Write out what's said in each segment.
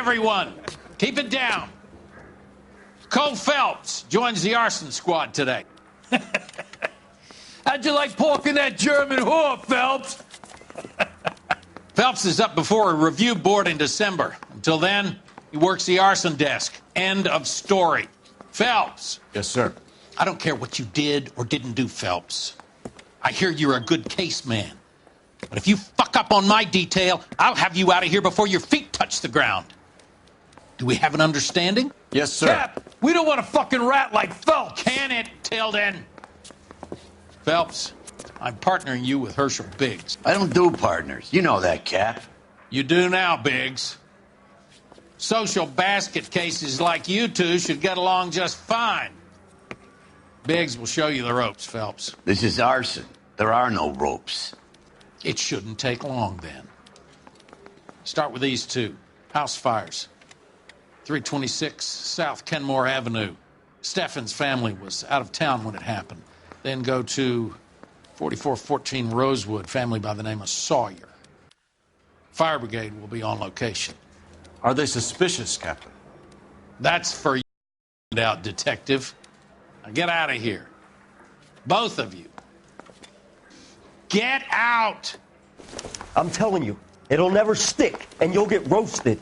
everyone. Keep it down. Cole Phelps joins the arson squad today. How'd you like porking that German whore, Phelps? Phelps is up before a review board in December. Until then, he works the arson desk. End of story. Phelps. Yes, sir. I don't care what you did or didn't do, Phelps. I hear you're a good case man. But if you fuck up on my detail, I'll have you out of here before your feet touch the ground. Do we have an understanding? Yes, sir. Cap, we don't want a fucking rat like Phelps. Can it, Tilden? Phelps, I'm partnering you with Herschel Biggs. I don't do partners. You know that, Cap. You do now, Biggs. Social basket cases like you two should get along just fine. Biggs will show you the ropes, Phelps. This is arson. There are no ropes. It shouldn't take long, then. Start with these two. House fires. 326 South Kenmore Avenue. Steffen's family was out of town when it happened. Then go to 4414 Rosewood, family by the name of Sawyer. Fire brigade will be on location. Are they suspicious, Captain? That's for you, out, detective. Now get out of here. Both of you. Get out! I'm telling you, it'll never stick, and you'll get roasted.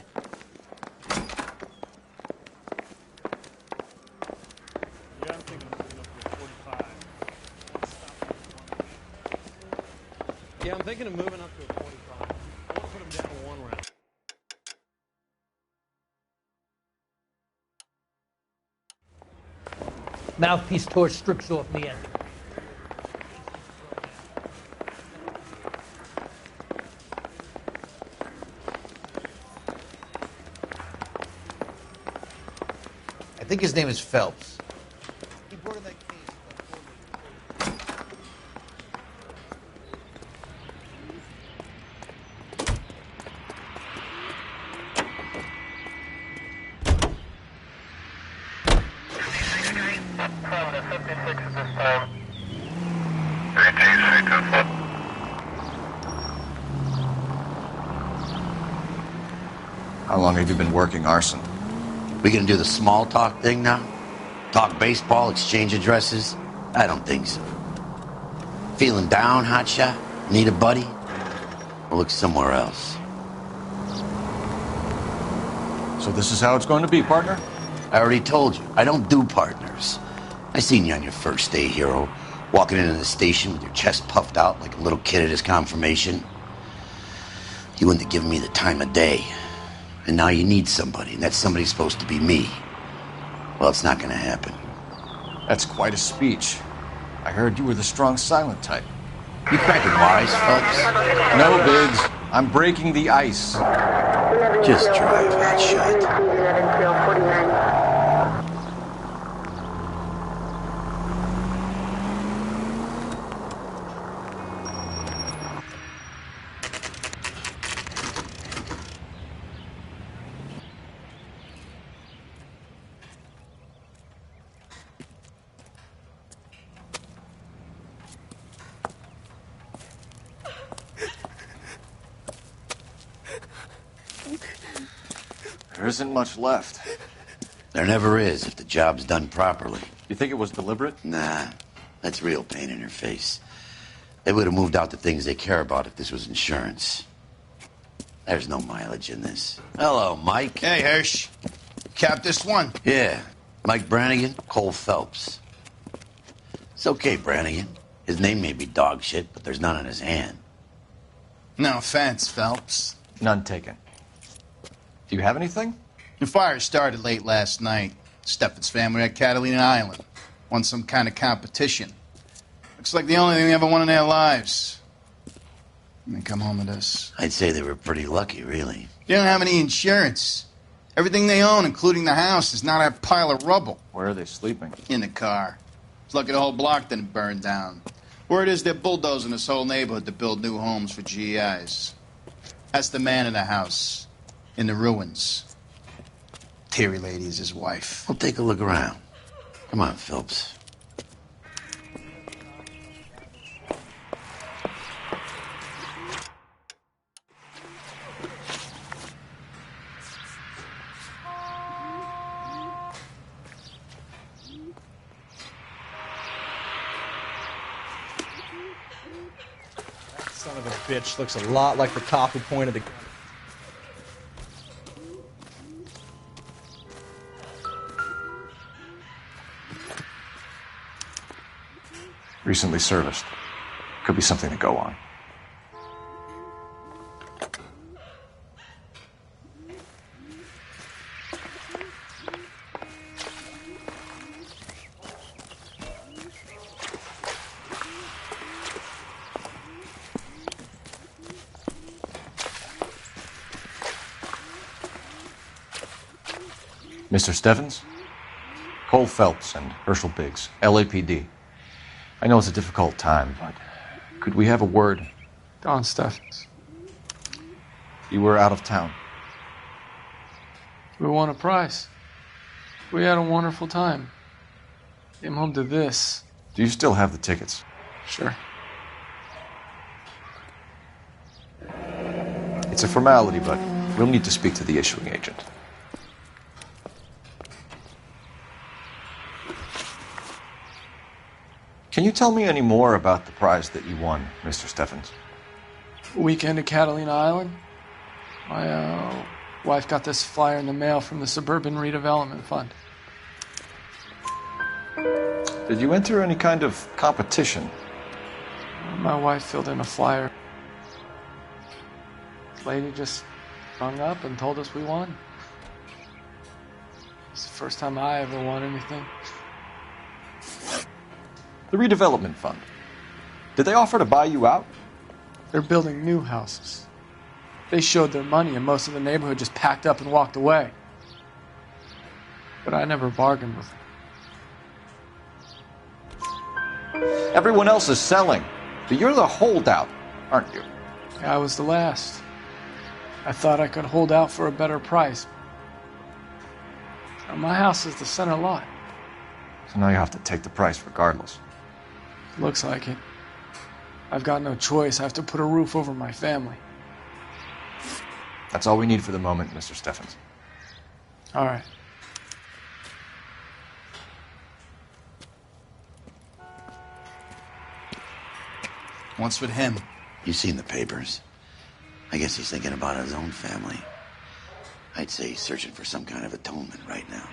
Yeah, I'm thinking of moving up to a 45. I want to put him down to 1 round. Mouthpiece tore strips off the end. I think his name is Phelps. He boarded that case. How long have you been working arson? We gonna do the small talk thing now? Talk baseball, exchange addresses? I don't think so. Feeling down, hotshot? Need a buddy? Or look somewhere else. So this is how it's going to be, partner? I already told you, I don't do partners. I seen you on your first day, hero, walking into the station with your chest puffed out like a little kid at his confirmation. You wouldn't have given me the time of day. And now you need somebody, and that somebody's supposed to be me. Well, it's not gonna happen. That's quite a speech. I heard you were the strong silent type. You cracking wise, folks? No, Biggs. I'm breaking the ice. Just drive, hotshot. There isn't much left. There never is if the job's done properly. You think it was deliberate? Nah, that's real pain in her face. They would have moved out the things they care about if this was insurance. There's no mileage in this. Hello, Mike. Hey, Hirsch. Cap this one. Yeah, Mike Brannigan, Cole Phelps. It's okay, Brannigan. His name may be dog shit, but there's none on his hand. No offense, Phelps. None taken. Do you have anything? The fire started late last night. Steffen's family at Catalina Island. Won some kind of competition. Looks like the only thing they ever won in their lives. And they come home with us. I'd say they were pretty lucky, really. They don't have any insurance. Everything they own, including the house, is not a pile of rubble. Where are they sleeping? In the car. It's lucky the whole block didn't burn down. Word is they're bulldozing this whole neighborhood to build new homes for GIs. That's the man in the house. In the ruins. Terry lady is his wife. We'll take a look around. Come on, Phelps. That son of a bitch looks a lot like the cop who pointed the gun. Recently serviced. Could be something to go on. Mr. Stevens? Cole Phelps and Herschel Biggs, LAPD. I know it's a difficult time, but could we have a word? Don Steffens. You were out of town. We won a prize. We had a wonderful time. Came home to this. Do you still have the tickets? Sure. It's a formality, but we'll need to speak to the issuing agent. Can you tell me any more about the prize that you won, Mr. Steffens? Weekend at Catalina Island. My wife got this flyer in the mail from the Suburban Redevelopment Fund. Did you enter any kind of competition? My wife filled in a flyer. Lady just hung up and told us we won. It's the first time I ever won anything. The redevelopment fund. Did they offer to buy you out? They're building new houses. They showed their money and most of the neighborhood just packed up and walked away. But I never bargained with them. Everyone else is selling, but you're the holdout, aren't you? I was the last. I thought I could hold out for a better price. My house is the center lot. So now you have to take the price regardless. Looks like it. I've got no choice. I have to put a roof over my family. That's all we need for the moment, Mr. Steffens. All right. What's with him? You've seen the papers. I guess he's thinking about his own family. I'd say he's searching for some kind of atonement right now.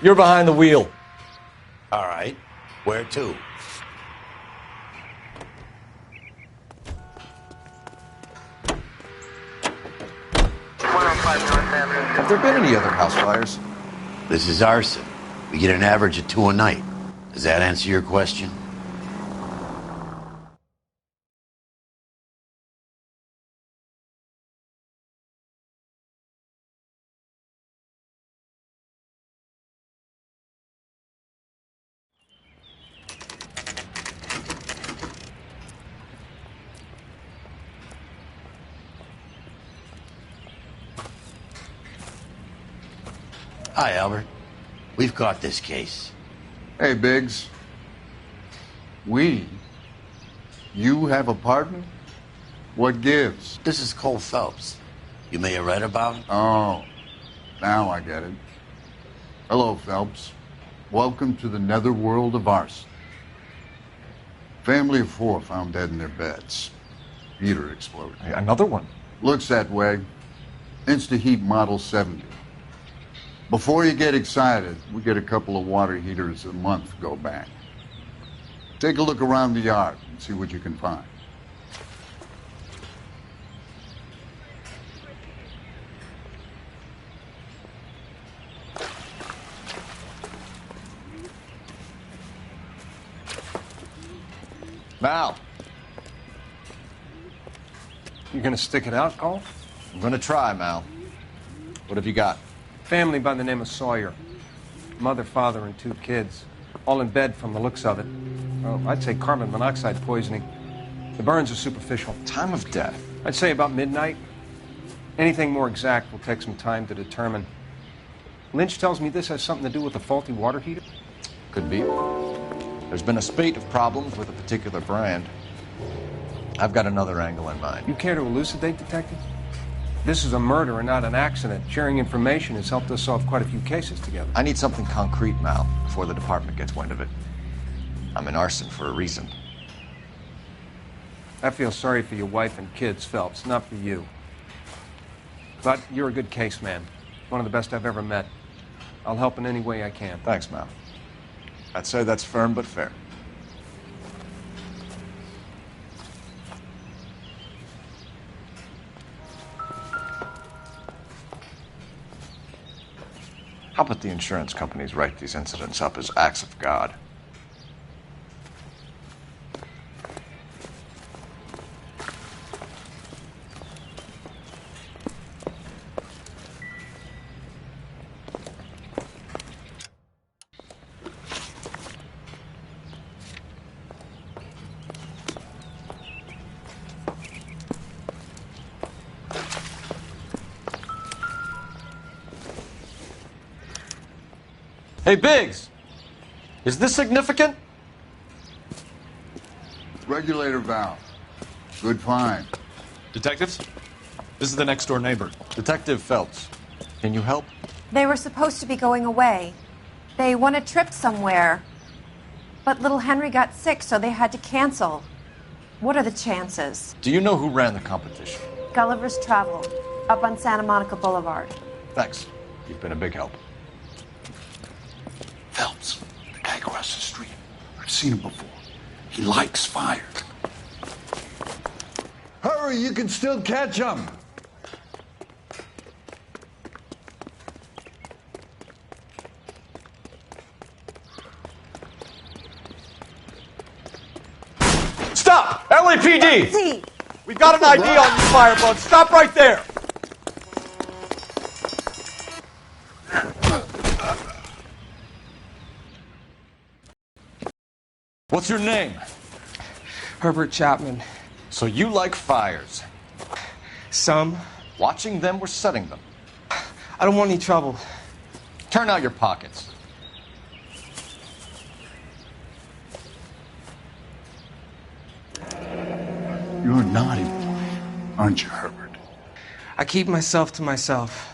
You're behind the wheel. All right. Where to? Have there been any other house fires? This is Arson. We get an average of 2 a night. Does that answer your question? Hi, Albert. We've caught this case. Hey, Biggs. You have a partner? What gives? This is Cole Phelps. You may have read about him. Oh, now I get it. Hello, Phelps. Welcome to the netherworld of Arson. Family of 4 found dead in their beds. Heater exploded. Hey, another one. Looks that way. Insta-Heat Model 70. Before you get excited, we get a couple of water heaters a month go back. Take a look around the yard and see what you can find. Mal. You gonna stick it out, Cole? I'm gonna try, Mal. What have you got? Family by the name of Sawyer. Mother, father, and 2 kids. All in bed from the looks of it. Well, I'd say carbon monoxide poisoning. The burns are superficial. Time of death? I'd say about midnight. Anything more exact will take some time to determine. Lynch tells me this has something to do with the faulty water heater. Could be. There's been a spate of problems with a particular brand. I've got another angle in mind. You care to elucidate, Detective? This is a murder and not an accident. Sharing information has helped us solve quite a few cases together. I need something concrete, Mal, before the department gets wind of it. I'm in Arson for a reason. I feel sorry for your wife and kids, Phelps, not for you. But you're a good case man. One of the best I've ever met. I'll help in any way I can. Thanks, Mal. I'd say that's firm but fair. How about the insurance companies write these incidents up as acts of God? Hey, Biggs! Is this significant? Regulator valve. Good find. Detectives? This is the next door neighbor. Detective Phelps. Can you help? They were supposed to be going away. They won a trip somewhere. But little Henry got sick, so they had to cancel. What are the chances? Do you know who ran the competition? Gulliver's Travel, up on Santa Monica Boulevard. Thanks. You've been a big help. Phelps, the guy across the street. I've seen him before. He likes fire. Hurry, you can still catch him. Stop! LAPD! See. We've got an ID on you, firebug. Stop right there! What's your name? Herbert Chapman. So you like fires? Some. Watching them or setting them? I don't want any trouble. Turn out your pockets. You're a naughty boy, aren't you, Herbert? I keep myself to myself.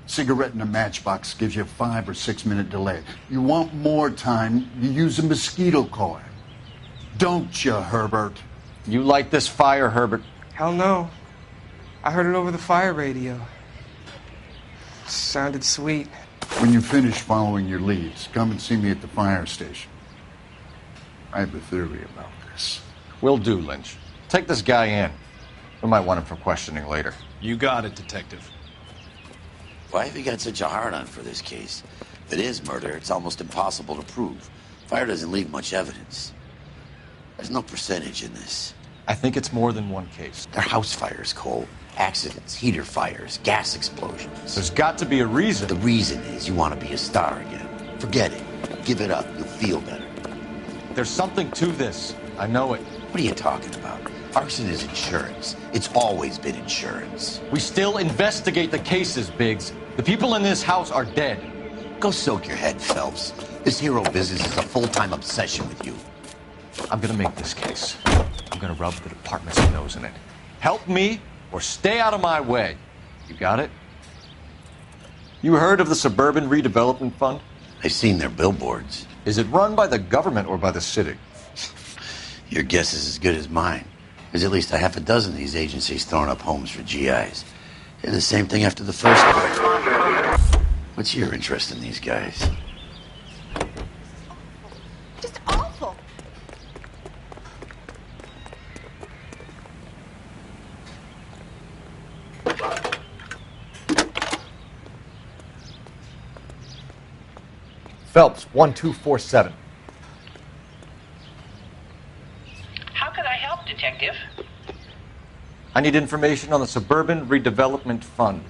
Cigarette in a matchbox gives you a 5 or 6 minute delay. You want more time, you use a mosquito coil. Don't you, Herbert? You like this fire, Herbert? Hell no. I heard it over the fire radio. Sounded sweet. When you finish following your leads, come and see me at the fire station. I have a theory about this. Will do, Lynch. Take this guy in. We might want him for questioning later. You got it, Detective. Why have you got such a hard-on for this case? If it is murder, it's almost impossible to prove. Fire doesn't leave much evidence. There's no percentage in this. I think it's more than one case. They're house fires, Cole. Accidents, heater fires, gas explosions. There's got to be a reason. The reason is you want to be a star again. Forget it. Give it up. You'll feel better. There's something to this. I know it. What are you talking about? Arson is insurance. It's always been insurance. We still investigate the cases, Biggs. The people in this house are dead. Go soak your head, Phelps. This hero business is a full-time obsession with you. I'm gonna make this case. I'm gonna rub the department's nose in it. Help me or stay out of my way. You got it? You heard of the Suburban Redevelopment Fund? I've seen their billboards. Is it run by the government or by the city? Your guess is as good as mine. There's at least a half a dozen of these agencies throwing up homes for GIs. Did the same thing after the first one. What's your interest in these guys? Just awful. Phelps, 1247. How could I help, Detective? I need information on the Suburban Redevelopment Fund.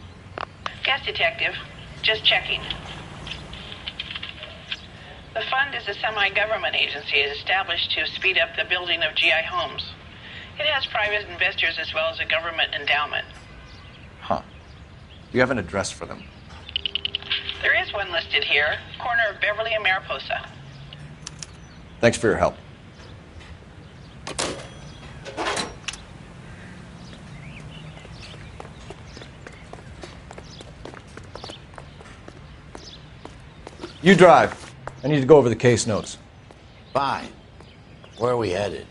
Yes, Detective. Just checking. The fund is a semi-government agency established to speed up the building of GI homes. It has private investors as well as a government endowment. Huh. Do you have an address for them? There is one listed here, corner of Beverly and Mariposa. Thanks for your help. You drive. I need to go over the case notes. Fine. Where are we headed?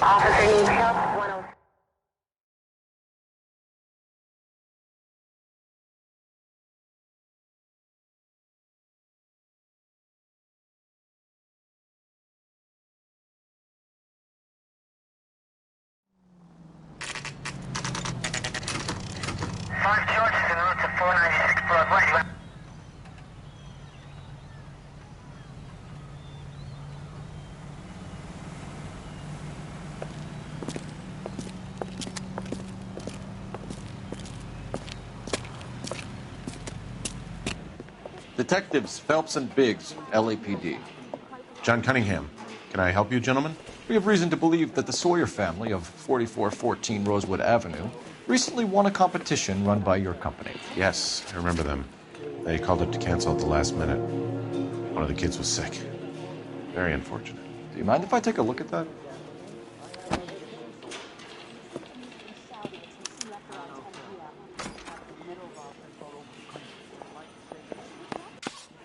Officer needs help. 106. Five charges en route to 496 Broadway. Detectives Phelps and Biggs, LAPD. John Cunningham. Can I help you, gentlemen? We have reason to believe that the Sawyer family of 4414 Rosewood Avenue recently won a competition run by your company. Yes, I remember them. They called up to cancel at the last minute. One of the kids was sick. Very unfortunate. Do you mind if I take a look at that?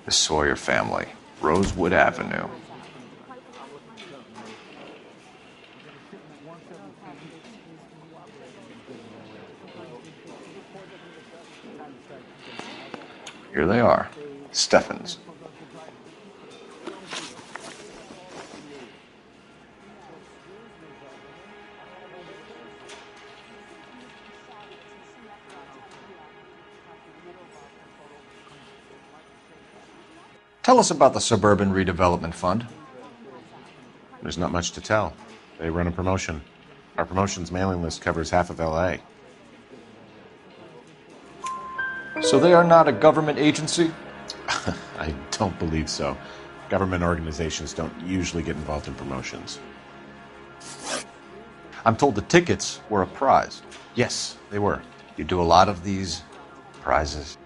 The Sawyer family, Rosewood Avenue. Here they are, Steffens. Tell us about the Suburban Redevelopment Fund. There's not much to tell. They run a promotion. Our promotion's mailing list covers half of L.A. So they are not a government agency? I don't believe so. Government organizations don't usually get involved in promotions. I'm told the tickets were a prize. Yes, they were. You do a lot of these prizes?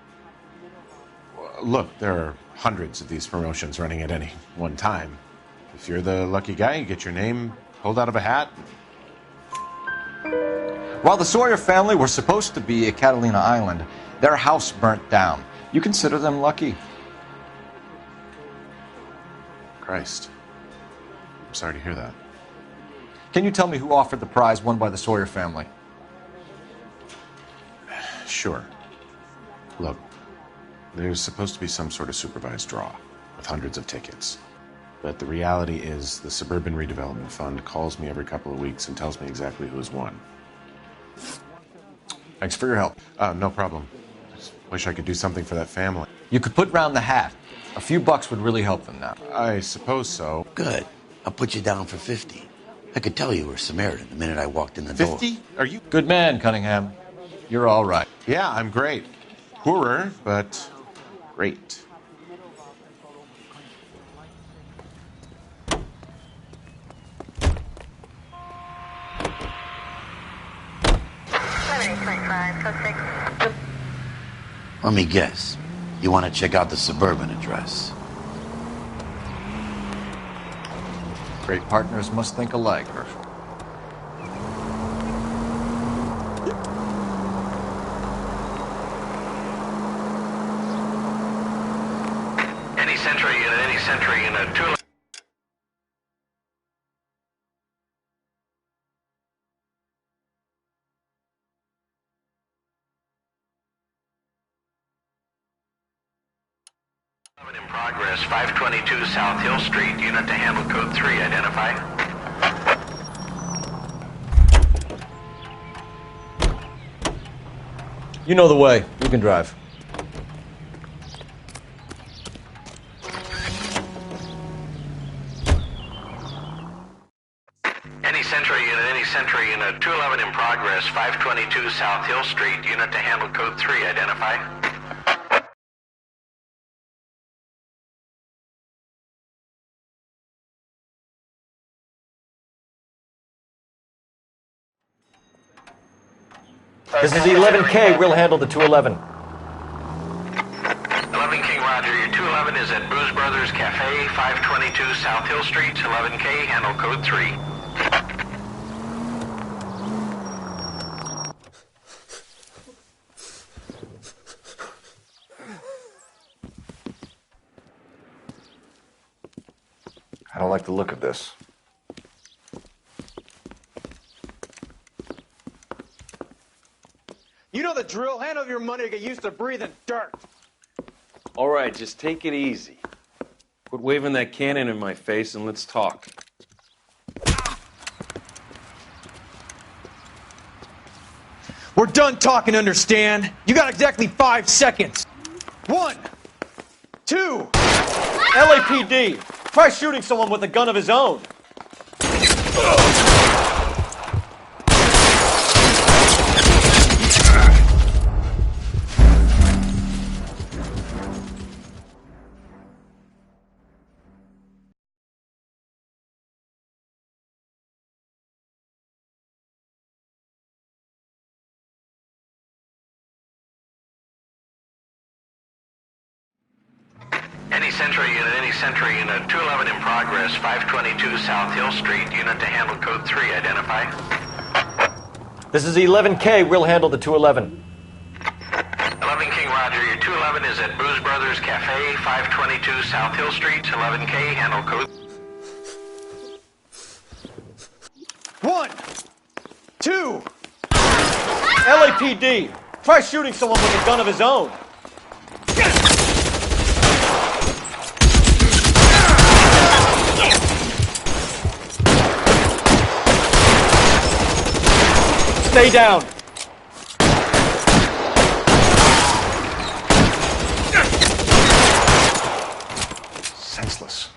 Look, there are hundreds of these promotions running at any one time. If you're the lucky guy, you get your name pulled out of a hat. While the Sawyer family were supposed to be at Catalina Island, their house burnt down. You consider them lucky? Christ. I'm sorry to hear that. Can you tell me who offered the prize won by the Sawyer family? Sure. Look, there's supposed to be some sort of supervised draw with hundreds of tickets. But the reality is the Suburban Redevelopment Fund calls me every couple of weeks and tells me exactly who has won. Thanks for your help. No problem. Just wish I could do something for that family. You could put round the hat. A few bucks would really help them now. I suppose so. Good. I'll put you down for 50. I could tell you were Samaritan the minute I walked in the door. 50? Are you... Good man, Cunningham. You're all right. Yeah, I'm great. Poorer, but great. Let me guess. You want to check out the Suburban address? Great partners must think alike. Any Century unit, 2... In progress, 522 South Hill Street, unit to handle code 3, identify. You know the way. You can drive. Any Century unit, 211 in progress, 522 South Hill Street, unit to handle code 3, identify. This is 11K. We'll handle the 211. 11 King Roger, your 211 is at Booze Brothers Cafe, 522 South Hill Street. 11K, handle code 3. I don't like the look of this. You know the drill. Hand over your money to get used to breathing dirt. All right, just take it easy. Quit waving that cannon in my face and let's talk. We're done talking, understand? You got exactly 5 seconds. 1, 2. LAPD! Try shooting someone with a gun of his own. Any Sentry unit, 211 in progress, 522 South Hill Street, unit to handle code 3, identify. This is 11K, we'll handle the 211. 11 King Roger, your 211 is at Booze Brothers Cafe, 522 South Hill Street, 11K, handle code. 1, 2. LAPD! Try shooting someone with a gun of his own. Stay down. Senseless.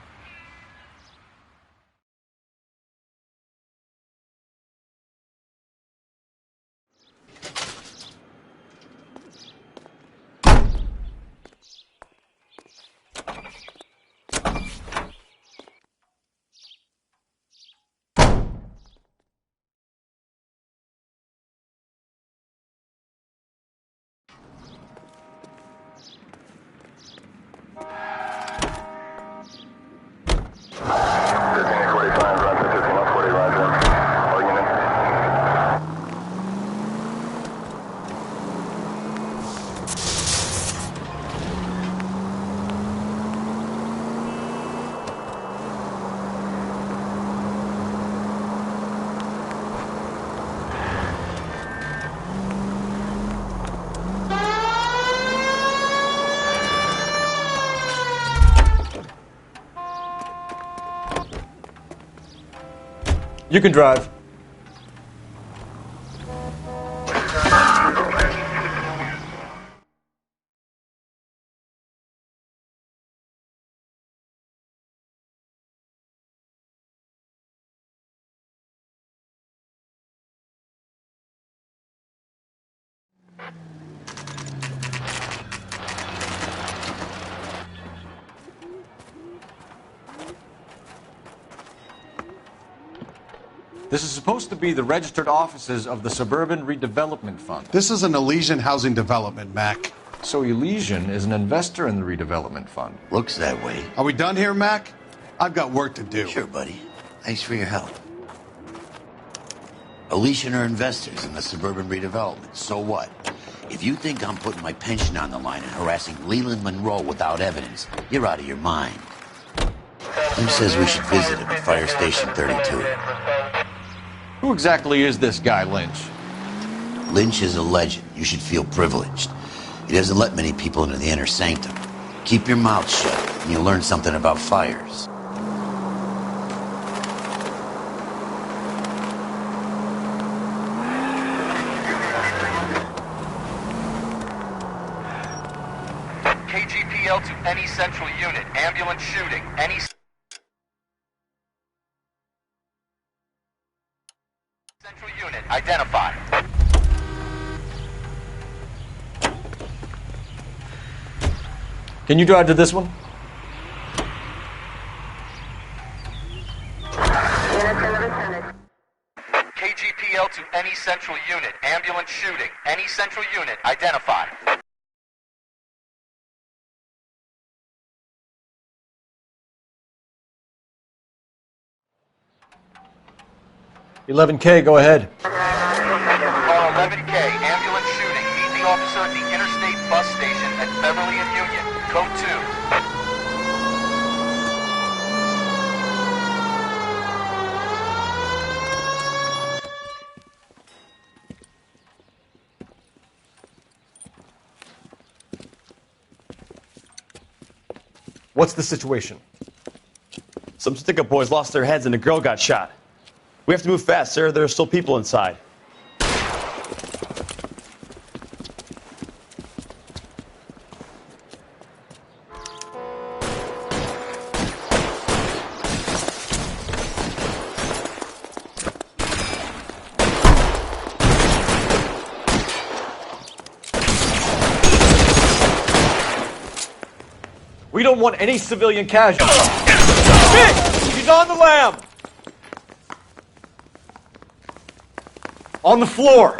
You can drive. This is supposed to be the registered offices of the Suburban Redevelopment Fund. This is an Elysian housing development, Mac. So Elysian is an investor in the redevelopment fund. Looks that way. Are we done here, Mac? I've got work to do. Sure, buddy. Thanks for your help. Elysian are investors in the Suburban Redevelopment. So what? If you think I'm putting my pension on the line and harassing Leland Monroe without evidence, you're out of your mind. Who says we should visit him at Fire Station 32? Who exactly is this guy, Lynch? Lynch is a legend. You should feel privileged. He doesn't let many people into the inner sanctum. Keep your mouth shut, and you'll learn something about fires. KGPL to any central unit. Ambulance shooting. Any central unit. Identify. Can you drive to this one? KGPL to any central Central Unit, ambulance shooting. Any Central Unit, identify. $11K, go ahead. Call 11K, ambulance shooting. Meet the officer at the Interstate Bus Station at Beverly and Union. Code 2. What's the situation? Some stick-up boys lost their heads and a girl got shot. We have to move fast, sir. There are still people inside. We don't want any civilian casualties. Hey! He's on the lam! On the floor!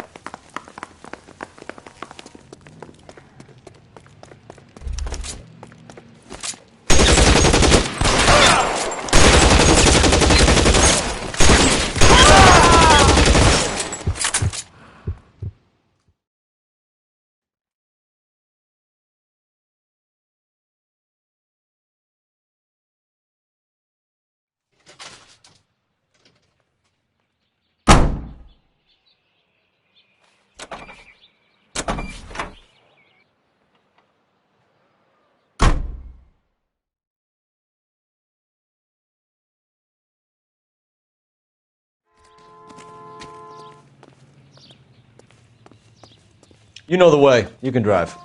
You know the way. You can drive.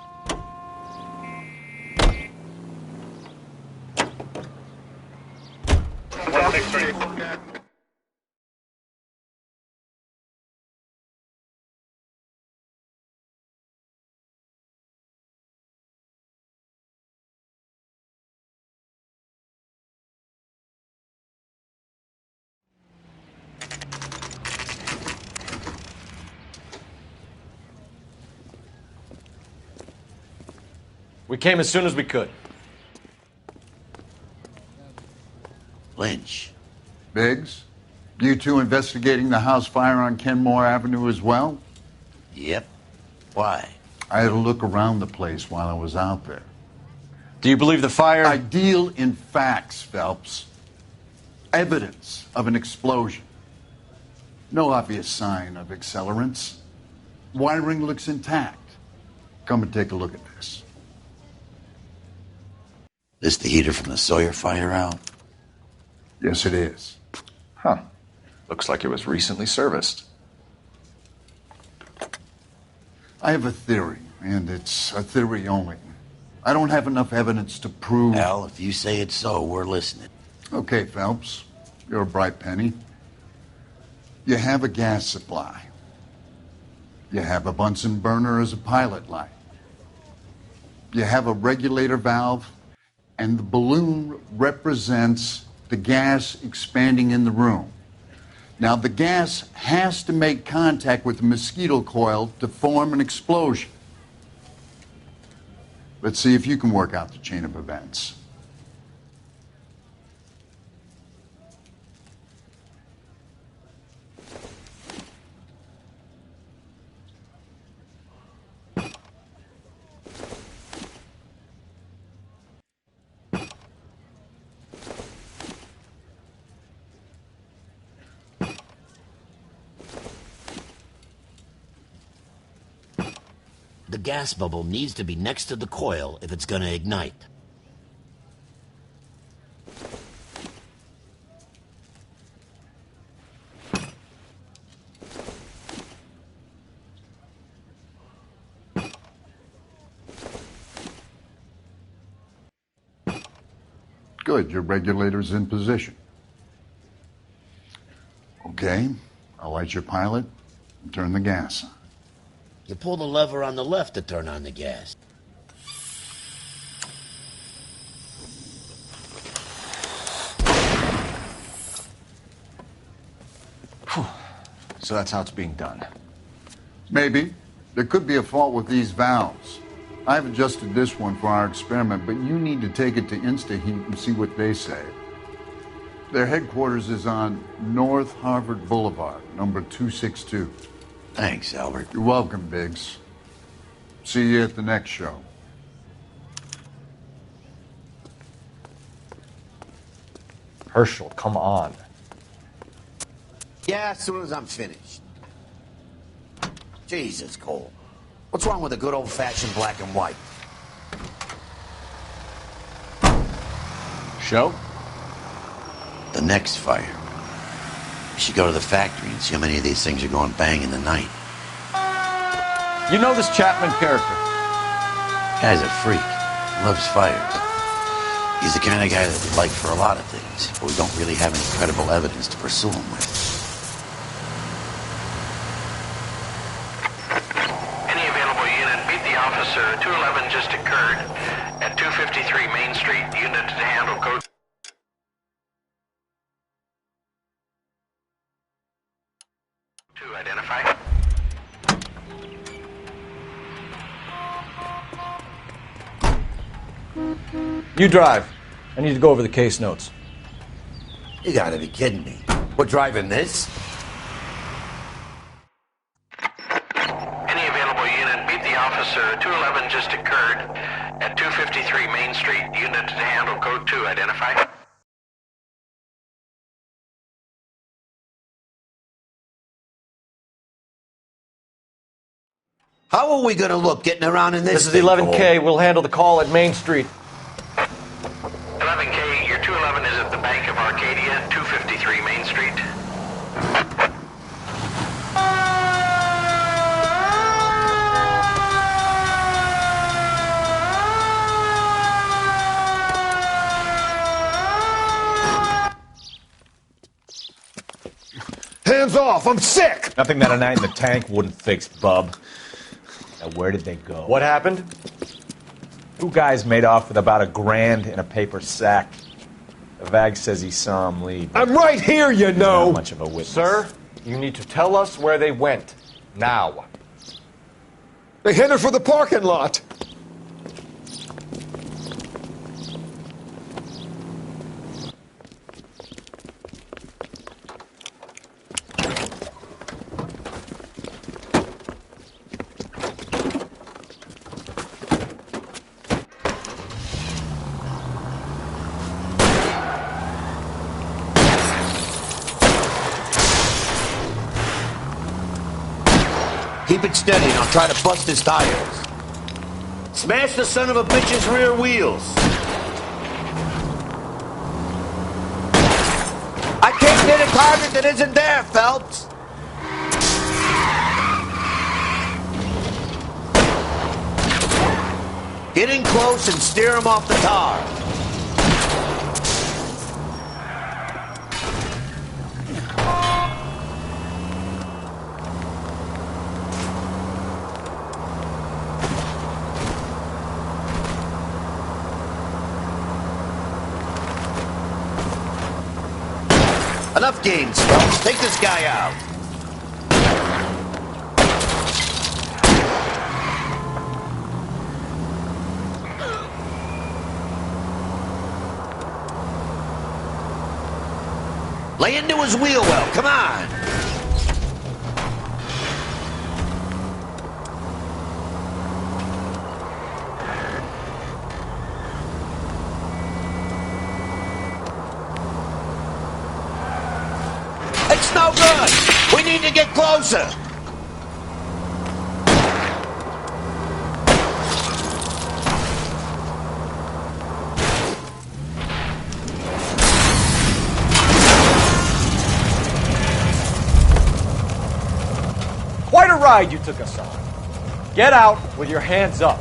We came as soon as we could. Lynch. Biggs, you two investigating the house fire on Kenmore Avenue as well? Yep. Why? I had a look around the place while I was out there. Do you believe the fire? I deal in facts, Phelps. Evidence of an explosion. No obvious sign of accelerants. Wiring looks intact. Come and take a look at this. This the heater from the Sawyer fire out? Yes, it is. Huh. Looks like it was recently serviced. I have a theory, and it's a theory only. I don't have enough evidence to prove... Al, if you say it's so, we're listening. Okay, Phelps. You're a bright penny. You have a gas supply. You have a Bunsen burner as a pilot light. You have a regulator valve, and the balloon represents the gas expanding in the room. Now, the gas has to make contact with the mosquito coil to form an explosion. Let's see if you can work out the chain of events. The gas bubble needs to be next to the coil if it's going to ignite. Good, your regulator's in position. Okay, I'll light your pilot and turn the gas on. You pull the lever on the left to turn on the gas. So that's how it's being done. Maybe. There could be a fault with these valves. I've adjusted this one for our experiment, but you need to take it to InstaHeat and see what they say. Their headquarters is on North Harvard Boulevard, number 262. Thanks, Albert. You're welcome, Biggs. See you at the next show. Herschel, come on. Yeah, as soon as I'm finished. Jesus, Cole. What's wrong with a good old-fashioned black and white? Show? The next fire. We should go to the factory and see how many of these things are going bang in the night. You know this Chapman character? Guy's a freak. Loves fires. He's the kind of guy that we'd like for a lot of things, but we don't really have any credible evidence to pursue him with. Any available unit, meet the officer. 211 just occurred at 253 Main Street. Unit to handle code. To identify. You drive. I need to go over the case notes. You gotta be kidding me. We're driving this? Any available unit, meet the officer. 211 just occurred at 253 Main Street. Unit to handle code 2. Identify. How are we gonna look getting around in this? This is 11K. We'll handle the call at Main Street. 11K, your 211 is at the Bank of Arcadia, 253 Main Street. Hands off! I'm sick! Nothing that a night in the tank wouldn't fix, bub. Now, where did they go? What happened? Two guys made off with about $1,000 in a paper sack. The Vag says he saw him leave. I'm right here, you know! Not much of a witness. Sir, you need to tell us where they went. Now. They headed for the parking lot. Keep it steady and I'll try to bust his tires. Smash the son of a bitch's rear wheels. I can't hit a target that isn't there, Phelps. Get in close and steer him off the tar. Enough games, Phelps. Take this guy out. Lay into his wheel well. Come on. It's no good. We need to get closer. Quite a ride you took us on. Get out with your hands up.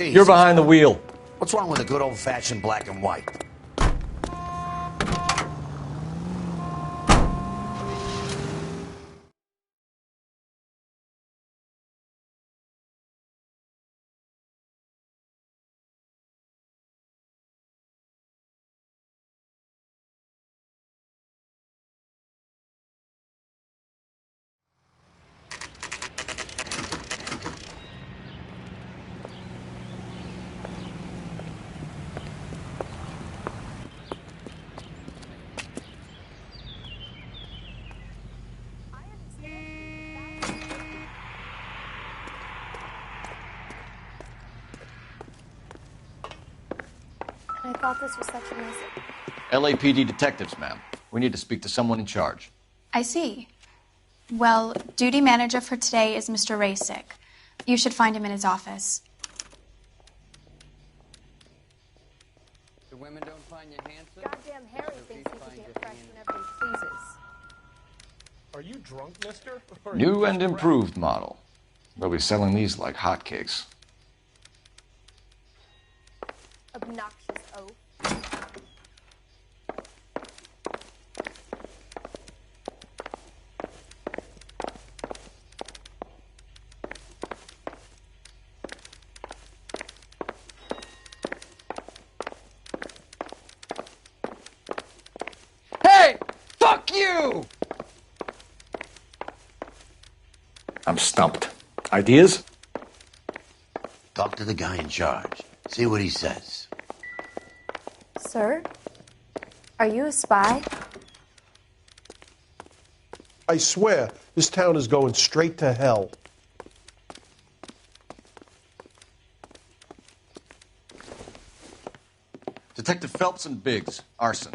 Jesus. You're behind the wheel. What's wrong with a good old-fashioned black and white? I thought this was such a nice... LAPD detectives, ma'am. We need to speak to someone in charge. I see. Well, duty manager for today is Mr. Rasick. You should find him in his office. The women don't find you handsome? Goddamn Harry thinks he can get fresh whenever he pleases. Are you drunk, mister? New and improved model. They'll be selling these like hotcakes. Obnoxious oaf. Hey! Fuck you! I'm stumped. Ideas? Talk to the guy in charge. See what he says. Sir? Are you a spy? I swear, this town is going straight to hell. Detective Phelps and Biggs, Arson.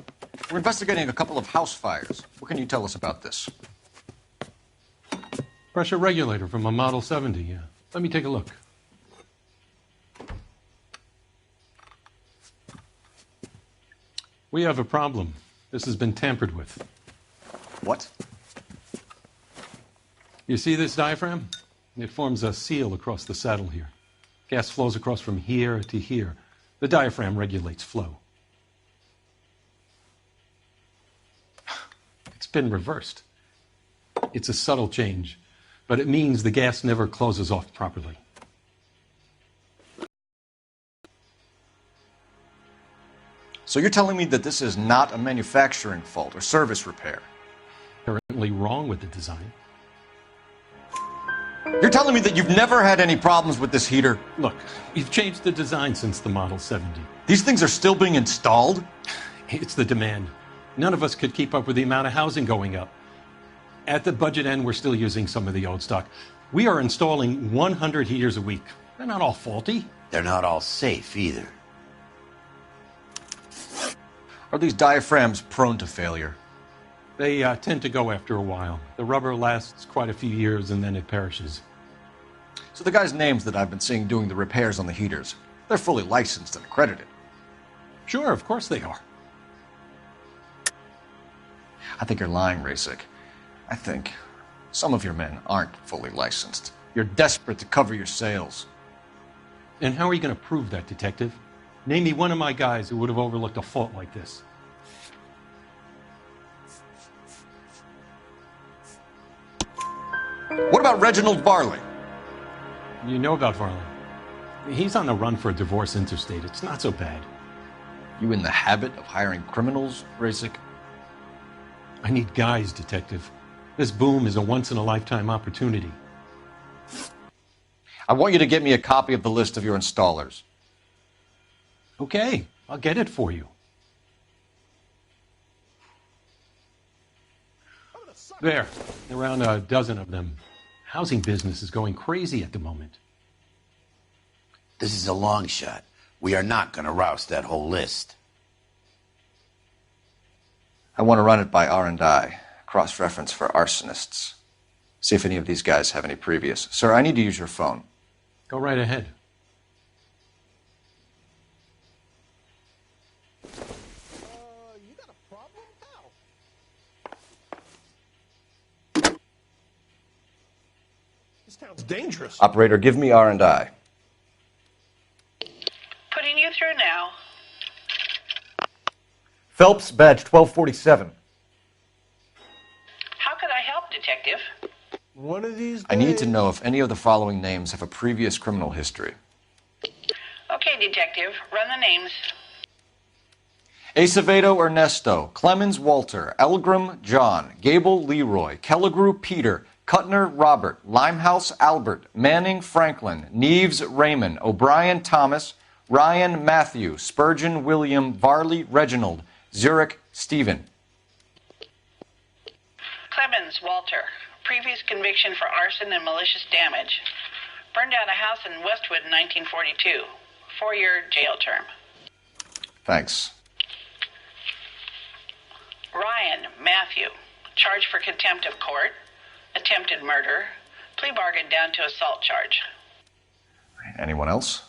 We're investigating a couple of house fires. What can you tell us about this? Pressure regulator from a Model 70, yeah. Let me take a look. We have a problem. This has been tampered with. What? You see this diaphragm? It forms a seal across the saddle here. Gas flows across from here to here. The diaphragm regulates flow. It's been reversed. It's a subtle change, but it means the gas never closes off properly. So you're telling me that this is not a manufacturing fault or service repair? Apparently wrong with the design. You're telling me that you've never had any problems with this heater? Look, we've changed the design since the Model 70. These things are still being installed? It's the demand. None of us could keep up with the amount of housing going up. At the budget end, we're still using some of the old stock. We are installing 100 heaters a week. They're not all faulty. They're not all safe either. Are these diaphragms prone to failure? They tend to go after a while. The rubber lasts quite a few years and then it perishes. So the guys' names that I've been seeing doing the repairs on the heaters, they're fully licensed and accredited. Sure, of course they are. I think you're lying, Rasick. I think some of your men aren't fully licensed. You're desperate to cover your sales. And how are you going to prove that, Detective? Name me one of my guys who would have overlooked a fault like this. What about Reginald Varley? You know about Varley. He's on the run for a divorce interstate. It's not so bad. You in the habit of hiring criminals, Rasick? I need guys, Detective. This boom is a once-in-a-lifetime opportunity. I want you to get me a copy of the list of your installers. Okay, I'll get it for you. There, around a dozen of them. Housing business is going crazy at the moment. This is a long shot. We are not going to roust that whole list. I want to run it by R&I, cross-reference for arsonists. See if any of these guys have any previous. Sir, I need to use your phone. Go right ahead. This town's dangerous. Operator, give me R&I. Phelps, badge 1247. How could I help, Detective? One of these days. I need to know if any of the following names have a previous criminal history. Okay, Detective, run the names. Acevedo Ernesto, Clemens Walter, Elgram John, Gable Leroy, Kelligrew Peter, Cutner Robert, Limehouse Albert, Manning Franklin, Neves Raymond, O'Brien Thomas, Ryan Matthew, Spurgeon William, Varley Reginald, Zurich Stephen. Clemens Walter, previous conviction for arson and malicious damage. Burned down a house in Westwood in 1942. 4-year jail term. Thanks. Ryan Matthew, charged for contempt of court, attempted murder, plea bargain down to assault charge. Anyone else?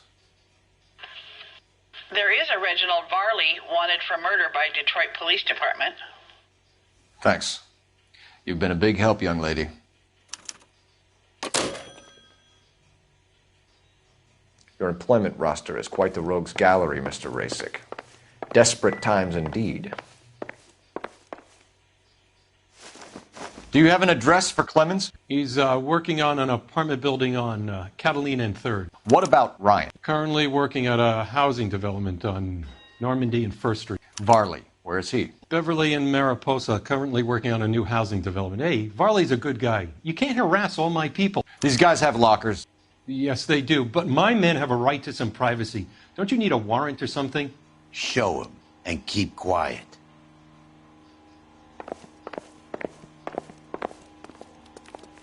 There is a Reginald Varley wanted for murder by Detroit Police Department. Thanks. You've been a big help, young lady. Your employment roster is quite the rogues gallery, Mr. Rasick. Desperate times indeed. Do you have an address for Clemens? He's working on an apartment building on Catalina and 3rd. What about Ryan? Currently working at a housing development on Normandy and 1st Street. Varley, where is he? Beverly and Mariposa, currently working on a new housing development. Hey, Varley's a good guy. You can't harass all my people. These guys have lockers. Yes, they do, but my men have a right to some privacy. Don't you need a warrant or something? Show him and keep quiet.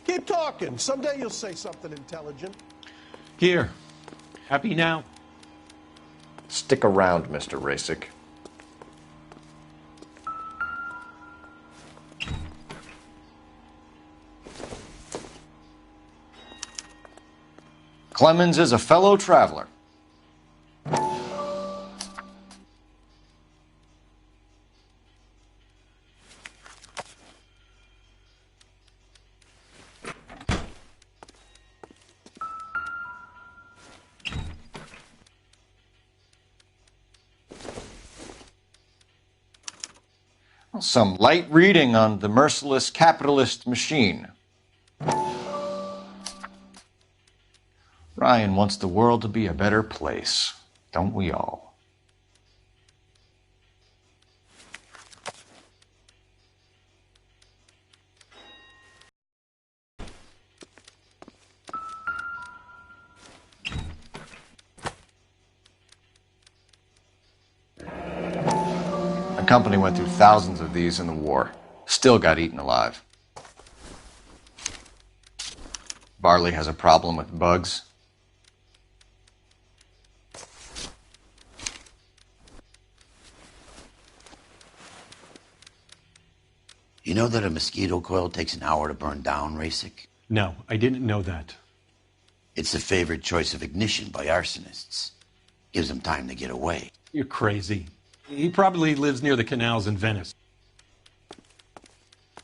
Keep talking. Someday you'll say something intelligent. Here. Happy now? Stick around, Mr. Rasick. Clemens is a fellow traveler. Some light reading on the merciless capitalist machine. Ryan wants the world to be a better place, don't we all? The company went through thousands of these in the war. Still got eaten alive. Varley has a problem with bugs. You know that a mosquito coil takes an hour to burn down, Rasick? No, I didn't know that. It's the favorite choice of ignition by arsonists. Gives them time to get away. You're crazy. He probably lives near the canals in Venice.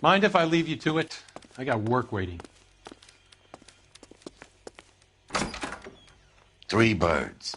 Mind if I leave you to it? I got work waiting. 3 birds.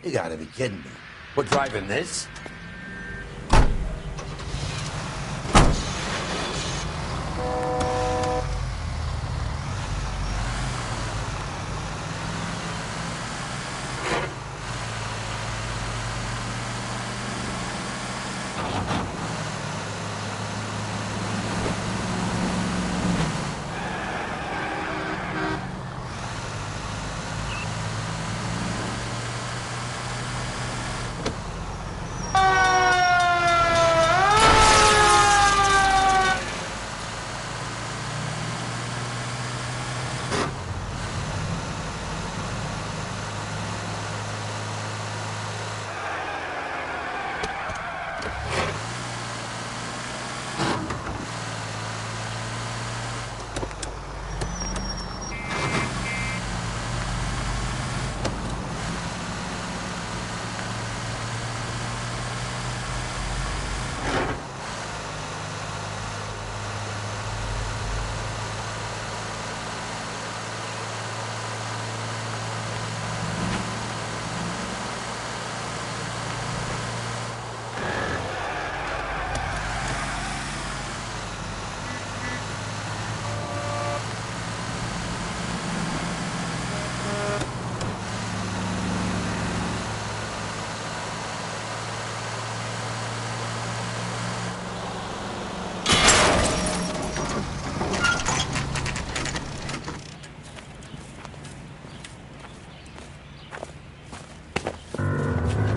You gotta be kidding me. We're driving this?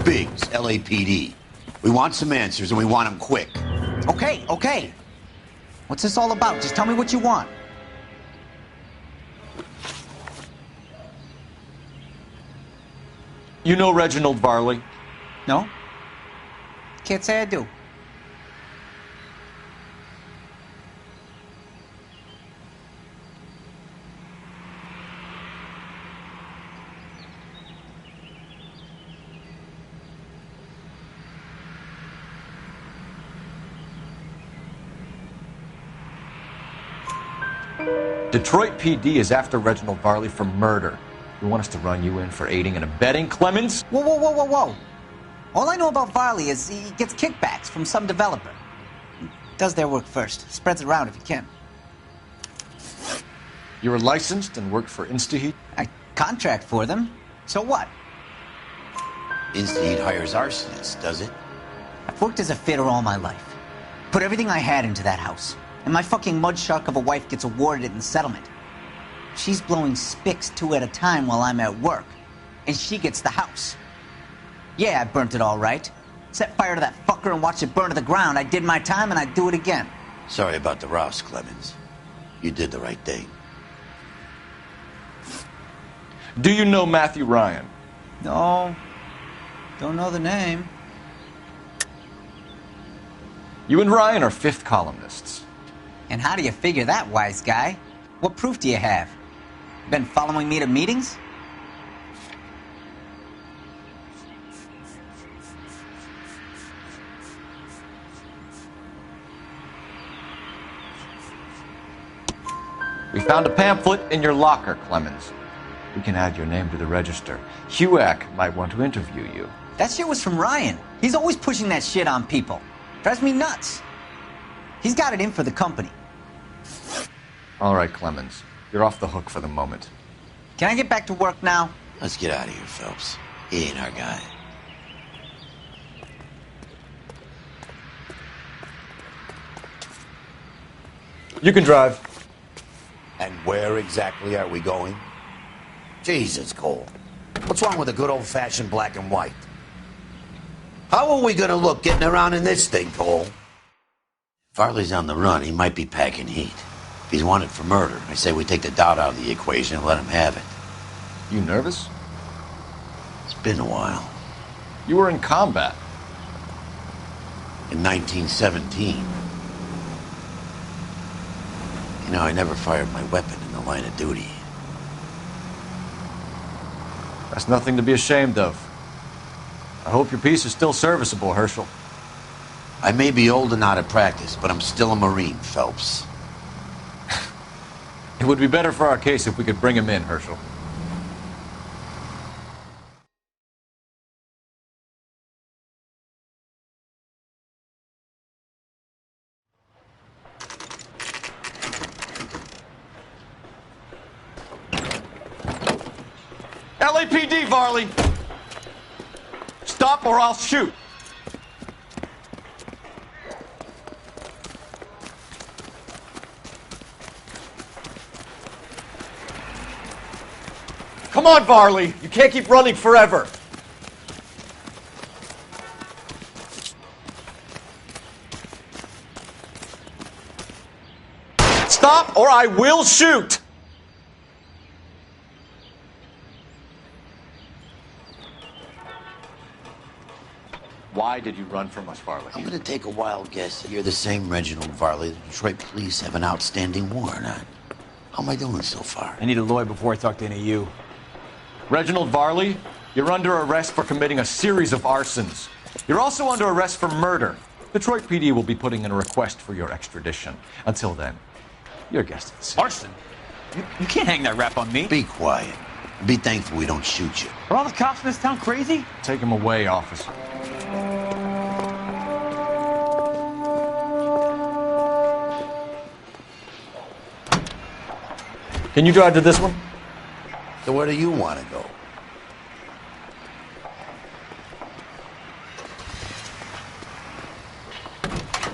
Biggs, LAPD. We want some answers, and we want them quick. Okay, okay. What's this all about? Just tell me what you want. You know Reginald Varley? No? Can't say I do. Detroit PD is after Reginald Varley for murder. You want us to run you in for aiding and abetting, Clemens? Whoa, whoa, whoa, whoa, whoa. All I know about Varley is he gets kickbacks from some developer. He does their work first. Spreads it around if he can. You were licensed and worked for InstaHeat? I contract for them. So what? InstaHeat hires arsonists, does it? I've worked as a fitter all my life. Put everything I had into that house. And my fucking mud shark of a wife gets awarded it in settlement. She's blowing spics 2 at a time while I'm at work. And she gets the house. Yeah, I burnt it all right. Set fire to that fucker and watched it burn to the ground. I did my time and I'd do it again. Sorry about the Rouse, Clemens. You did the right thing. Do you know Matthew Ryan? No. Don't know the name. You and Ryan are fifth columnists. And how do you figure that, wise guy? What proof do you have? Been following me to meetings? We found a pamphlet in your locker, Clemens. We can add your name to the register. HUAC might want to interview you. That shit was from Ryan. He's always pushing that shit on people. Drives me nuts. He's got it in for the company. All right, Clemens. You're off the hook for the moment. Can I get back to work now? Let's get out of here, Phelps. He ain't our guy. You can drive. And where exactly are we going? Jesus, Cole. What's wrong with a good old-fashioned black and white? How are we gonna look getting around in this thing, Cole? If Varley's on the run, he might be packing heat. If he's wanted for murder, I say we take the doubt out of the equation and let him have it. You nervous? It's been a while. You were in combat. In 1917. You know, I never fired my weapon in the line of duty. That's nothing to be ashamed of. I hope your piece is still serviceable, Herschel. I may be old and out of practice, but I'm still a Marine, Phelps. It would be better for our case if we could bring him in, Herschel. LAPD, Varley! Stop or I'll shoot! Come on, Varley! You can't keep running forever! Stop or I will shoot! Why did you run from us, Varley? I'm gonna take a wild guess that you're the same Reginald Varley the Detroit police have an outstanding warrant on. How am I doing so far? I need a lawyer before I talk to any of you. Reginald Varley, you're under arrest for committing a series of arsons. You're also under arrest for murder. Detroit PD will be putting in a request for your extradition. Until then, your guest is Arson? You can't hang that rap on me. Be quiet. Be thankful we don't shoot you. Are all the cops in this town crazy? Take him away, officer. Can you drive to this one? So where do you want to go?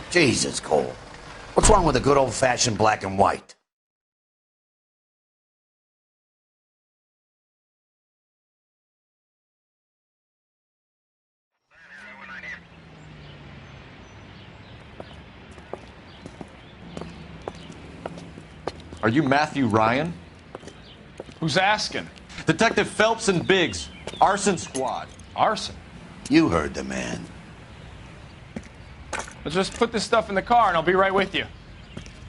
Jesus, Cole. What's wrong with a good old-fashioned black and white? Are you Matthew Ryan? Who's asking? Detective Phelps and Biggs. Arson squad. Arson? You heard the man. Let's just put this stuff in the car and I'll be right with you.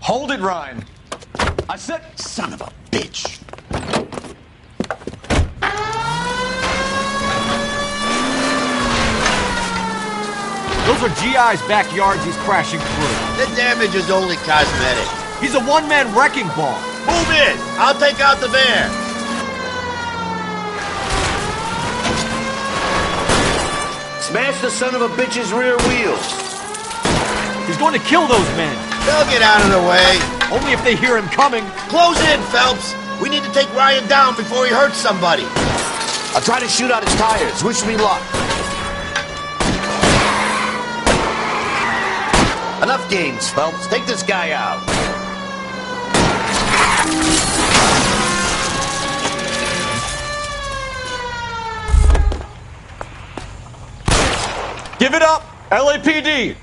Hold it, Ryan. I said... Son of a bitch. Those are GI's backyards he's crashing through. The damage is only cosmetic. He's a one-man wrecking ball. Move in! I'll take out the van! Smash the son of a bitch's rear wheels. He's going to kill those men. They'll get out of the way. Only if they hear him coming. Close in, Phelps. We need to take Ryan down before he hurts somebody. I'll try to shoot out his tires. Wish me luck. Enough games, Phelps. Take this guy out. Give it up, LAPD!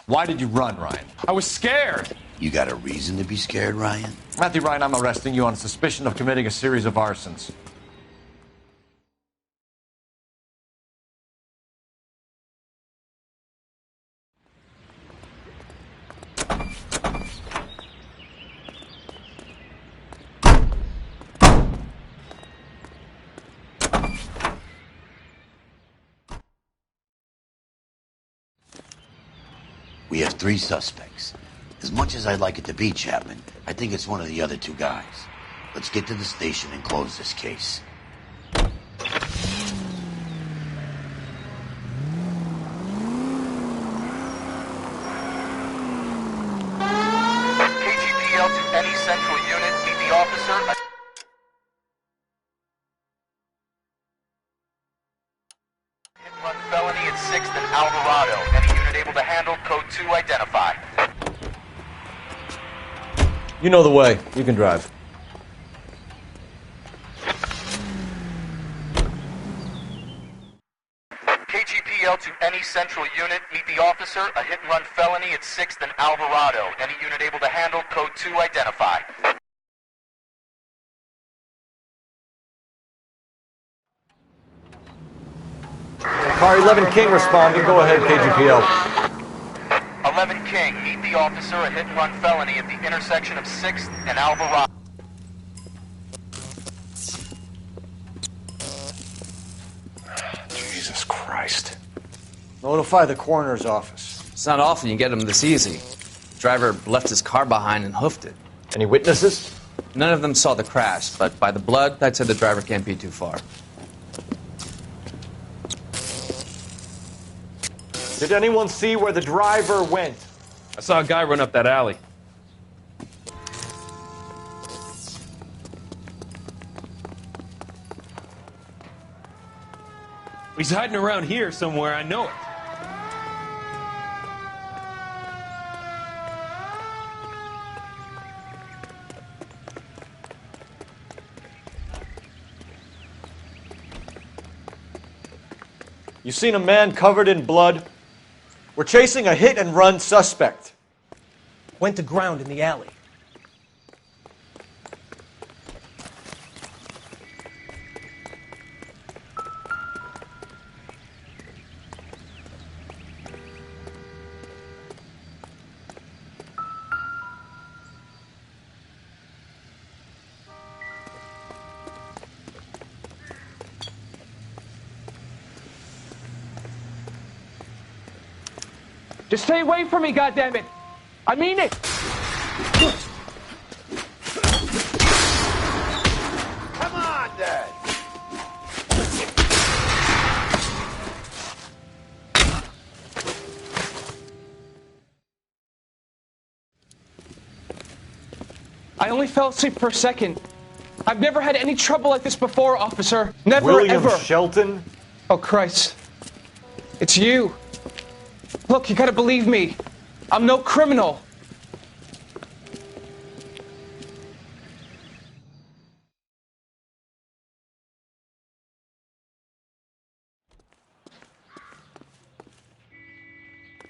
Why did you run, Ryan? I was scared. You got a reason to be scared, Ryan? Matthew Ryan, I'm arresting you on suspicion of committing a series of arsons. We have 3 suspects. As much as I'd like it to be Chapman, I think it's one of the other 2 guys. Let's get to the station and close this case. KGPL to any central unit. Meet the officer. Hit-and-run felony at 6th and Alvarado. Any unit able to handle code 2 identify. You know the way. You can drive. KGPL to any central unit. Meet the officer. A hit-and-run felony at 6th and Alvarado. Any unit able to handle code 2 identify. Car 11 King responding. Go ahead, KGPL. 11 King, meet the officer, a hit-and-run felony at the intersection of 6th and Alvarado. Jesus Christ. Notify the coroner's office. It's not often you get them this easy. The driver left his car behind and hoofed it. Any witnesses? None of them saw the crash, but by the blood, I'd say the driver can't be too far. Did anyone see where the driver went? I saw a guy run up that alley. He's hiding around here somewhere, I know it. You seen a man covered in blood? We're chasing a hit-and-run suspect. Went to ground in the alley. Just stay away from me, goddammit! I mean it! Come on, Dad! I only fell asleep for a second. I've never had any trouble like this before, officer. Never, William ever. Shelton? Oh, Christ. It's you. Look, you gotta believe me. I'm no criminal.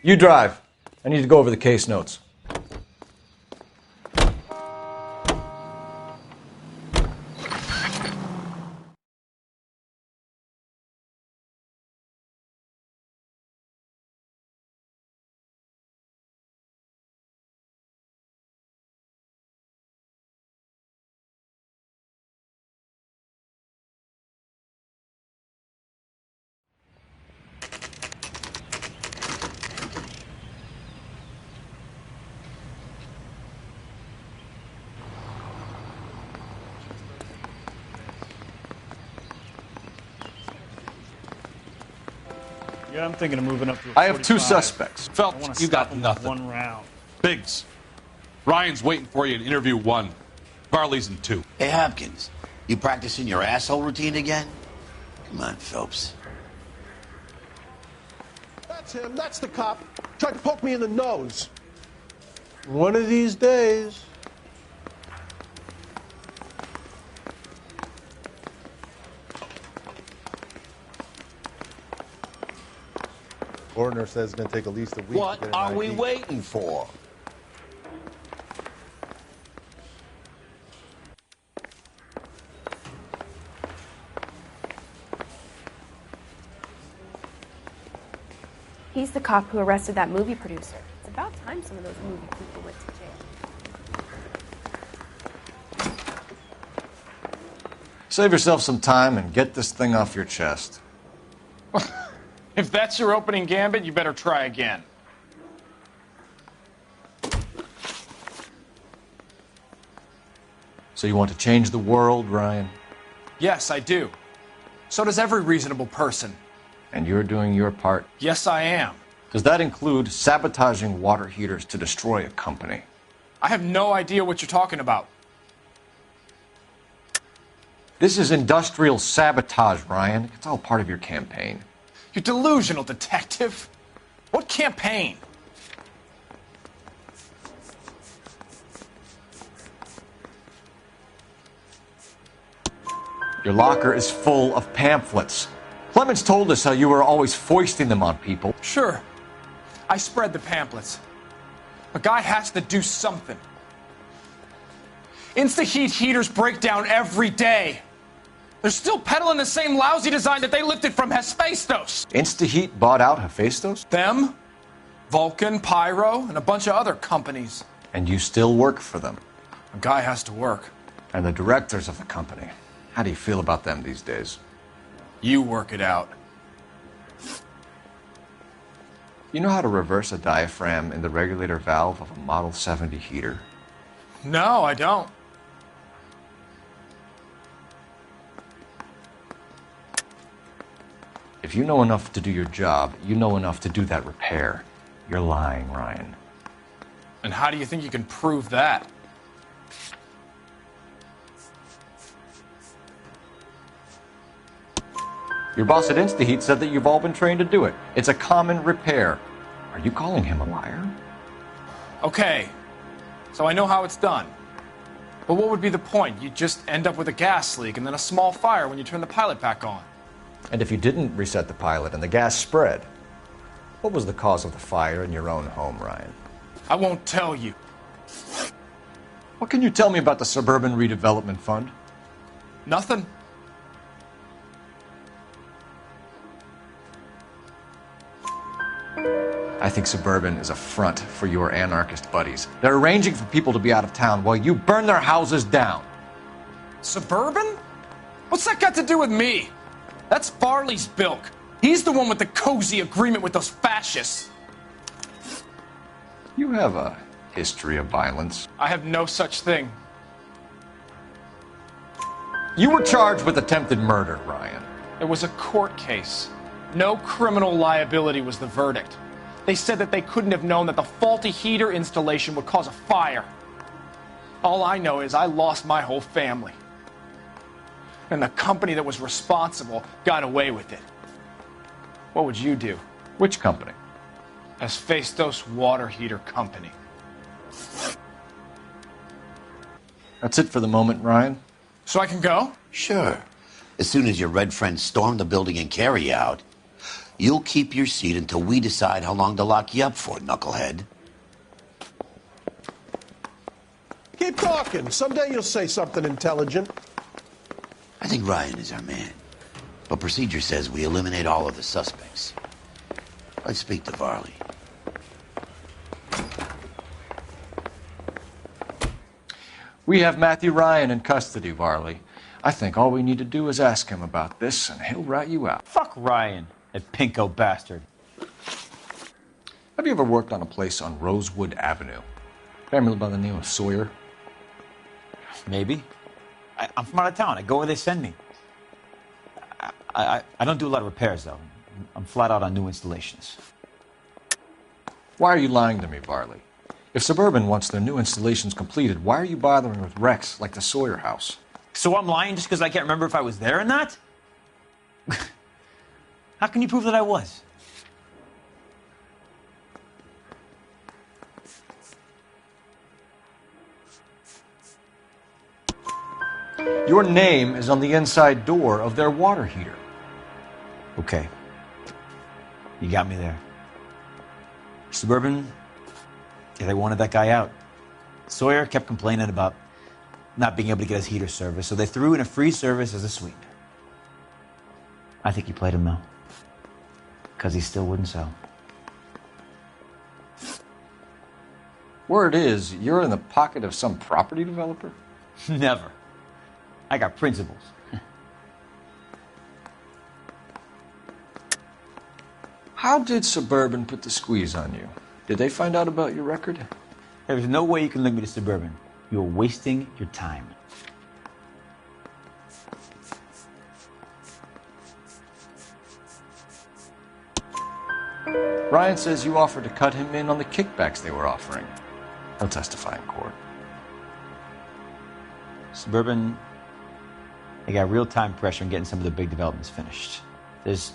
You drive. I need to go over the case notes. Yeah, I'm thinking of moving up to a I have 2 45. suspects. Phelps, you got nothing. One round. Biggs, Ryan's waiting for you in interview 1. Varley's in 2. Hey, Hopkins, you practicing your asshole routine again? Come on, Phelps. That's him. That's the cop. Tried to poke me in the nose. One of these days. Coroner says it's going to take at least a week. What to get an are we ID. waiting for? He's the cop who arrested that movie producer. It's about time some of those movie people went to jail. Save yourself some time and get this thing off your chest. If that's your opening gambit, you better try again. So you want to change the world, Ryan? Yes, I do. So does every reasonable person. And you're doing your part? Yes, I am. Does that include sabotaging water heaters to destroy a company? I have no idea what you're talking about. This is industrial sabotage, Ryan. It's all part of your campaign. You delusional detective. What campaign? Your locker is full of pamphlets. Clemens told us how you were always foisting them on people. Sure. I spread the pamphlets. A guy has to do something. Insta-heat heaters break down every day. They're still peddling the same lousy design that they lifted from Hephaestus. Instaheat bought out Hephaestus? Them, Vulcan, Pyro, and a bunch of other companies. And you still work for them? A guy has to work. And the directors of the company. How do you feel about them these days? You work it out. You know how to reverse a diaphragm in the regulator valve of a Model 70 heater? No, I don't. If you know enough to do your job, you know enough to do that repair. You're lying, Ryan. And how do you think you can prove that? Your boss at Instaheat said that you've all been trained to do it. It's a common repair. Are you calling him a liar? Okay, so I know how it's done. But what would be the point? You just end up with a gas leak and then a small fire when you turn the pilot back on. And if you didn't reset the pilot and the gas spread, what was the cause of the fire in your own home, Ryan? I won't tell you. What can you tell me about the Suburban Redevelopment Fund? Nothing. I think Suburban is a front for your anarchist buddies. They're arranging for people to be out of town while you burn their houses down. Suburban? What's that got to do with me? That's Farley's bilk. He's the one with the cozy agreement with those fascists. You have a history of violence. I have no such thing. You were charged with attempted murder, Ryan. It was a court case. No criminal liability was the verdict. They said that they couldn't have known that the faulty heater installation would cause a fire. All I know is I lost my whole family. And the company that was responsible got away with it. What would you do? Which company? Hephaestus Water Heater Company. That's it for the moment, Ryan. So I can go? Sure. As soon as your red friends storm the building and carry out, You'll keep your seat until we decide how long to lock you up for, knucklehead. Keep talking. Someday you'll say something intelligent. I think Ryan is our man. But procedure says we eliminate all of the suspects. Let's speak to Varley. We have Matthew Ryan in custody, Varley. I think all we need to do is ask him about this, and he'll rat you out. Fuck Ryan, that pinko bastard. Have you ever worked on a place on Rosewood Avenue? Family by the name of Sawyer? Maybe. I'm from out of town. I go where they send me. I don't do a lot of repairs, though. I'm flat out on new installations. Why are you lying to me, Varley? If Suburban wants their new installations completed, why are you bothering with wrecks like the Sawyer house? So I'm lying just because I can't remember if I was there or not? How can you prove that I was? Your name is on the inside door of their water heater. Okay. You got me there. Suburban, yeah, they wanted that guy out. Sawyer kept complaining about not being able to get his heater service, so they threw in a free service as a sweep. I think he played him, though. Because he still wouldn't sell. Word is, you're in the pocket of some property developer? Never. I got principles. How did Suburban put the squeeze on you? Did they find out about your record? There's no way you can link me to Suburban. You're wasting your time. Ryan says you offered to cut him in on the kickbacks they were offering. He'll testify in court. Suburban, they got real time pressure on getting some of the big developments finished. There's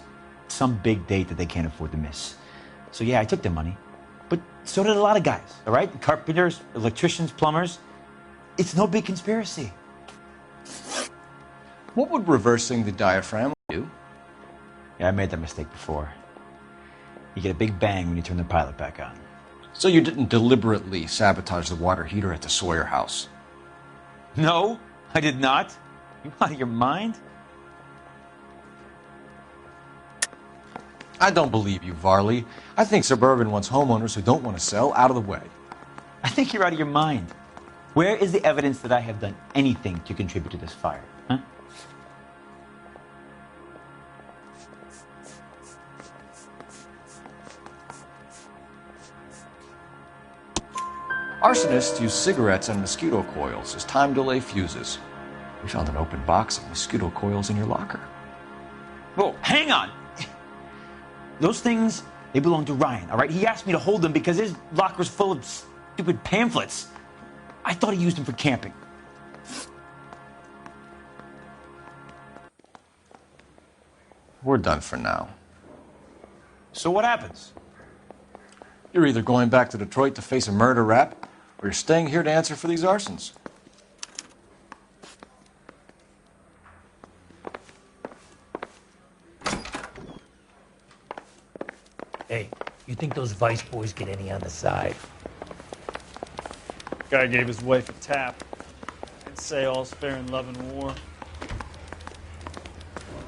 some big date that they can't afford to miss. So yeah, I took their money. But so did a lot of guys, all right? Carpenters, electricians, plumbers. It's no big conspiracy. What would reversing the diaphragm do? Yeah, I made that mistake before. You get a big bang when you turn the pilot back on. So you didn't deliberately sabotage the water heater at the Sawyer house? No, I did not. You out of your mind? I don't believe you, Varley. I think Suburban wants homeowners who don't want to sell out of the way. I think you're out of your mind. Where is the evidence that I have done anything to contribute to this fire? Huh? Arsonists use cigarettes and mosquito coils as time delay fuses. We found an open box of mosquito coils in your locker. Whoa, hang on! Those things, they belong to Ryan, all right? He asked me to hold them because his locker's full of stupid pamphlets. I thought he used them for camping. We're done for now. So what happens? You're either going back to Detroit to face a murder rap, or you're staying here to answer for these arsons. Hey, you think those Vice boys get any on the side? Guy gave his wife a tap. I'd say all's fair in love and war.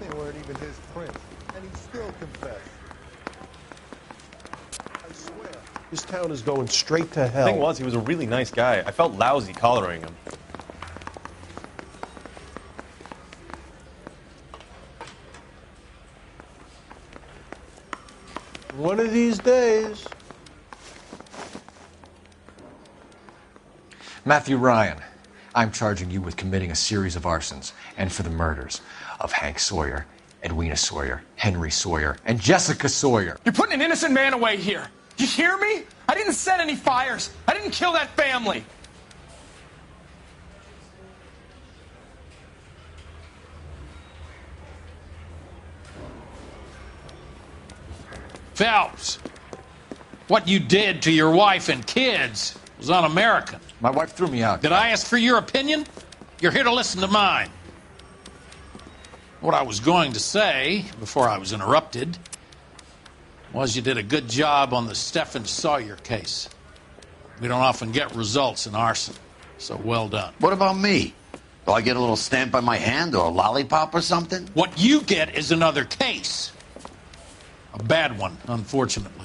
They weren't even his prints, and he still confessed. I swear. This town is going straight to hell. The thing was, he was a really nice guy. I felt lousy collaring him. One of these days. Matthew Ryan, I'm charging you with committing a series of arsons and for the murders of Hank Sawyer, Edwina Sawyer, Henry Sawyer, and Jessica Sawyer. You're putting an innocent man away here. You hear me? I didn't set any fires. I didn't kill that family. Phelps, what you did to your wife and kids was un-American. My wife threw me out. Did I ask for your opinion? You're here to listen to mine. What I was going to say, before I was interrupted, was you did a good job on the Stephen Sawyer case. We don't often get results in arson, so well done. What about me? Do I get a little stamp on my hand or a lollipop or something? What you get is another case. A bad one, unfortunately.